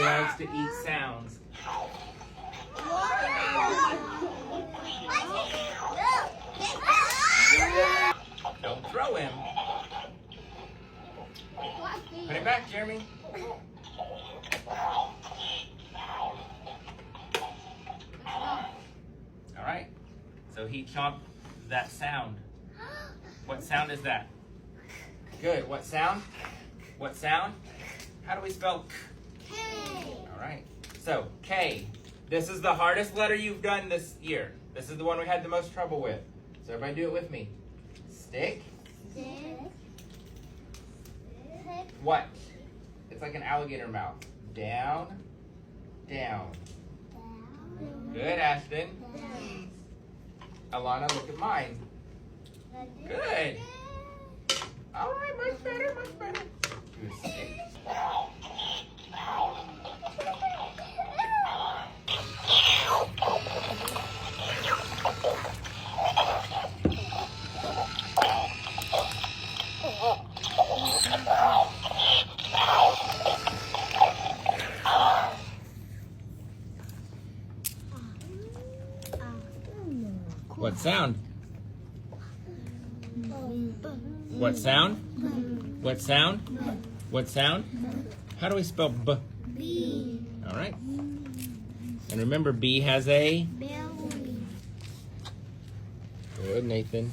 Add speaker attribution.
Speaker 1: loves to eat sounds. Don't throw him. Put it back, Jeremy. All right. So he chomped that sound. What sound is that? Good. What sound? What sound? How do we spell K? All right. So K. This is the hardest letter you've done this year. This is the one we had the most trouble with. So everybody do it with me. Stick.
Speaker 2: Stick.
Speaker 1: What? It's like an alligator mouth. Down. Down. Good, Ashton. Alana, look at mine. Good. All right, much better, much better. Do a stick. What sound? What sound? What sound? What sound? How do we spell B?
Speaker 2: B.
Speaker 1: All right. And remember, B has a...
Speaker 2: Belly.
Speaker 1: Good, Nathan.